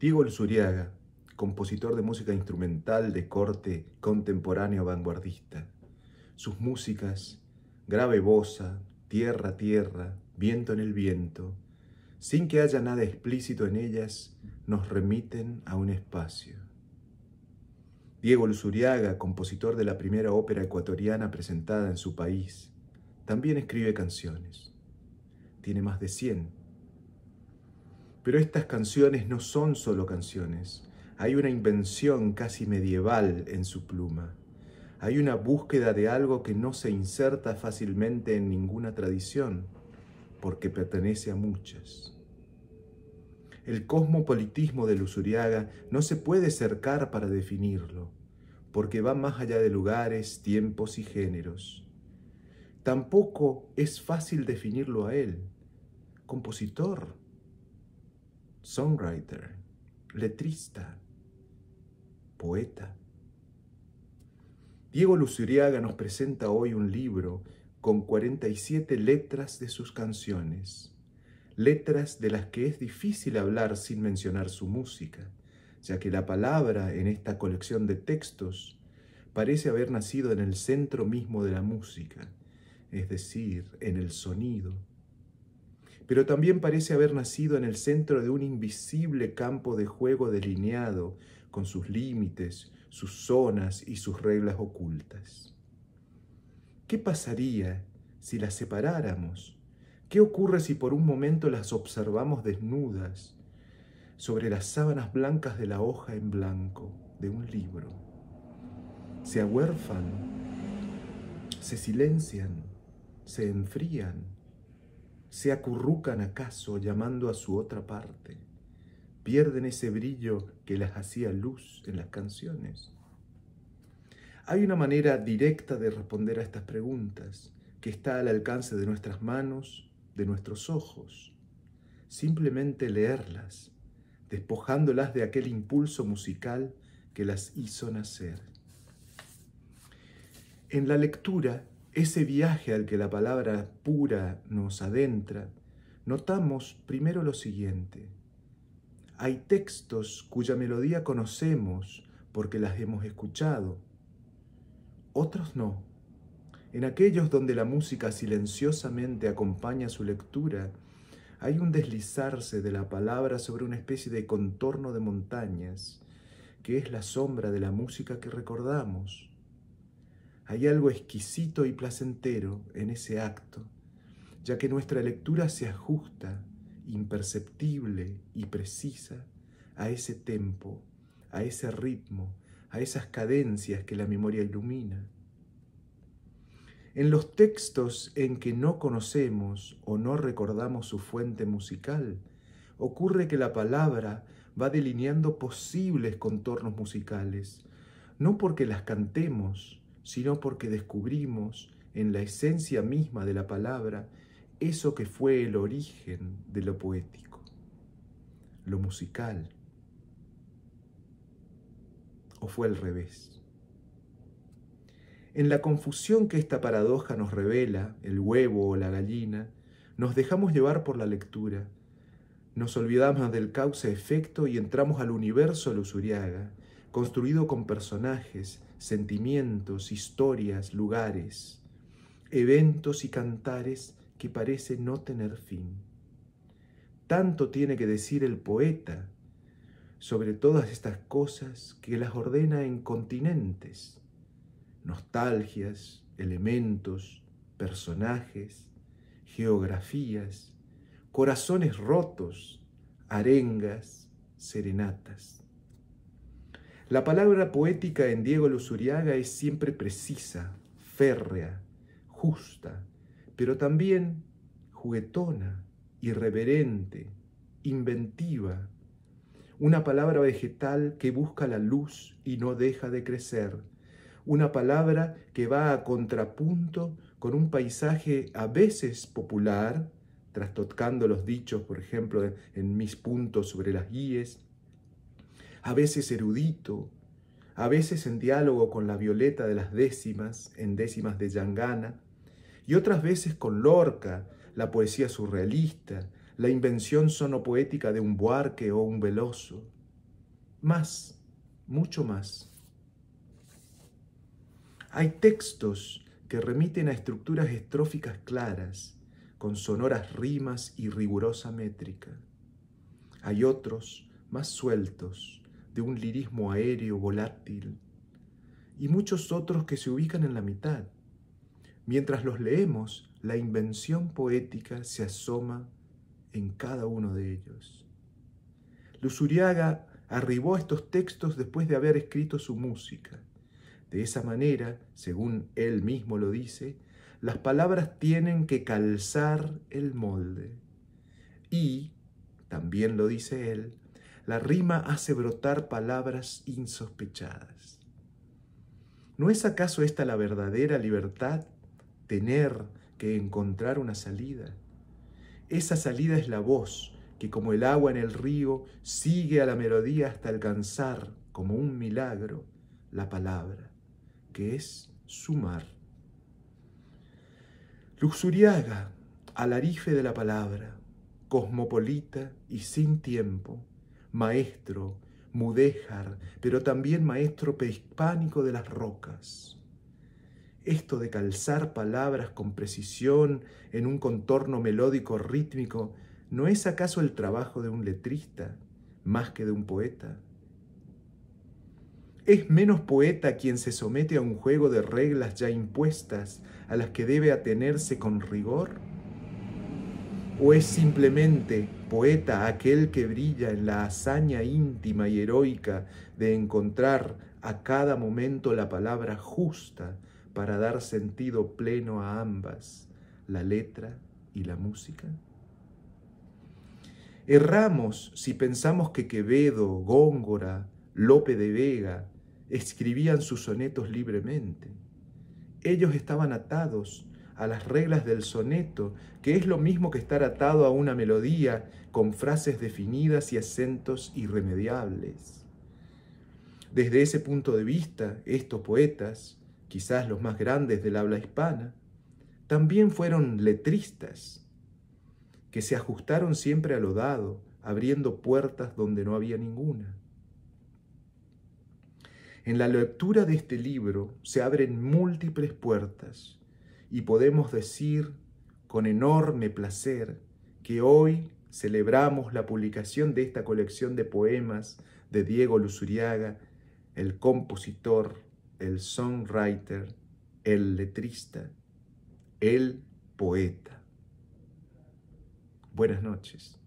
Diego Luzuriaga, compositor de música instrumental de corte contemporáneo vanguardista. Sus músicas, grave bossa, tierra, tierra, viento en el viento, sin que haya nada explícito en ellas, nos remiten a un espacio. Diego Luzuriaga, compositor de la primera ópera ecuatoriana presentada en su país, también escribe canciones. Tiene más de 100. Pero estas canciones no son solo canciones. Hay una invención casi medieval en su pluma. Hay una búsqueda de algo que no se inserta fácilmente en ninguna tradición, porque pertenece a muchas. El cosmopolitismo de Luzuriaga no se puede cercar para definirlo, porque va más allá de lugares, tiempos y géneros. Tampoco es fácil definirlo a él. Compositor, songwriter, letrista, poeta. Diego Luzuriaga nos presenta hoy un libro con 47 letras de sus canciones, letras de las que es difícil hablar sin mencionar su música, ya que la palabra en esta colección de textos parece haber nacido en el centro mismo de la música, es decir, en el sonido. Pero también parece haber nacido en el centro de un invisible campo de juego delineado con sus límites, sus zonas y sus reglas ocultas. ¿Qué pasaría si las separáramos? ¿Qué ocurre si por un momento las observamos desnudas sobre las sábanas blancas de la hoja en blanco de un libro? Se ahuérfan, se silencian, se enfrían, se acurrucan acaso llamando a su otra parte, pierden ese brillo que las hacía luz en las canciones. Hay una manera directa de responder a estas preguntas que está al alcance de nuestras manos, de nuestros ojos. Simplemente leerlas, despojándolas de aquel impulso musical que las hizo nacer. En la lectura, ese viaje al que la palabra pura nos adentra, notamos primero lo siguiente. Hay textos cuya melodía conocemos porque las hemos escuchado. Otros no. En aquellos donde la música silenciosamente acompaña su lectura, hay un deslizarse de la palabra sobre una especie de contorno de montañas, que es la sombra de la música que recordamos. Hay algo exquisito y placentero en ese acto, ya que nuestra lectura se ajusta, imperceptible y precisa, a ese tempo, a ese ritmo, a esas cadencias que la memoria ilumina. En los textos en que no conocemos o no recordamos su fuente musical, ocurre que la palabra va delineando posibles contornos musicales, no porque las cantemos, sino porque descubrimos en la esencia misma de la palabra eso que fue el origen de lo poético, lo musical. ¿O fue al revés? En la confusión que esta paradoja nos revela, el huevo o la gallina, nos dejamos llevar por la lectura, nos olvidamos del causa-efecto y entramos al universo Luzuriaga, construido con personajes, sentimientos, historias, lugares, eventos y cantares que parece no tener fin. Tanto tiene que decir el poeta sobre todas estas cosas que las ordena en continentes, nostalgias, elementos, personajes, geografías, corazones rotos, arengas, serenatas. La palabra poética en Diego Luzuriaga es siempre precisa, férrea, justa, pero también juguetona, irreverente, inventiva. Una palabra vegetal que busca la luz y no deja de crecer. Una palabra que va a contrapunto con un paisaje a veces popular, trastocando los dichos, por ejemplo, en mis puntos sobre las guíes, a veces erudito, a veces en diálogo con la Violeta de las décimas, en décimas de Yangana, y otras veces con Lorca, la poesía surrealista, la invención sonopoética de un Buarque o un Veloso. más, mucho más. Hay textos que remiten a estructuras estróficas claras, con sonoras rimas y rigurosa métrica. Hay otros más sueltos, de un lirismo aéreo, volátil, y muchos otros que se ubican en la mitad. Mientras los leemos, la invención poética se asoma en cada uno de ellos. Luzuriaga arribó a estos textos después de haber escrito su música. De esa manera, según él mismo lo dice, las palabras tienen que calzar el molde. Y, también lo dice él, la rima hace brotar palabras insospechadas. ¿No es acaso esta la verdadera libertad? Tener que encontrar una salida. Esa salida es la voz que, como el agua en el río, sigue a la melodía hasta alcanzar, como un milagro, la palabra, que es su mar. Luzuriaga, alarife de la palabra, cosmopolita y sin tiempo, maestro, mudéjar, pero también maestro prehispánico de las rocas. Esto de calzar palabras con precisión en un contorno melódico rítmico, ¿no es acaso el trabajo de un letrista más que de un poeta? ¿Es menos poeta quien se somete a un juego de reglas ya impuestas a las que debe atenerse con rigor? ¿O es simplemente poeta aquel que brilla en la hazaña íntima y heroica de encontrar a cada momento la palabra justa para dar sentido pleno a ambas, la letra y la música? Erramos si pensamos que Quevedo, Góngora, Lope de Vega escribían sus sonetos libremente. Ellos estaban atados a las reglas del soneto, que es lo mismo que estar atado a una melodía con frases definidas y acentos irremediables. Desde ese punto de vista, estos poetas, quizás los más grandes del habla hispana, también fueron letristas, que se ajustaron siempre a lo dado, abriendo puertas donde no había ninguna. En la lectura de este libro se abren múltiples puertas y podemos decir con enorme placer que hoy celebramos la publicación de esta colección de poemas de Diego Luzuriaga, el compositor, el songwriter, el letrista, el poeta. Buenas noches.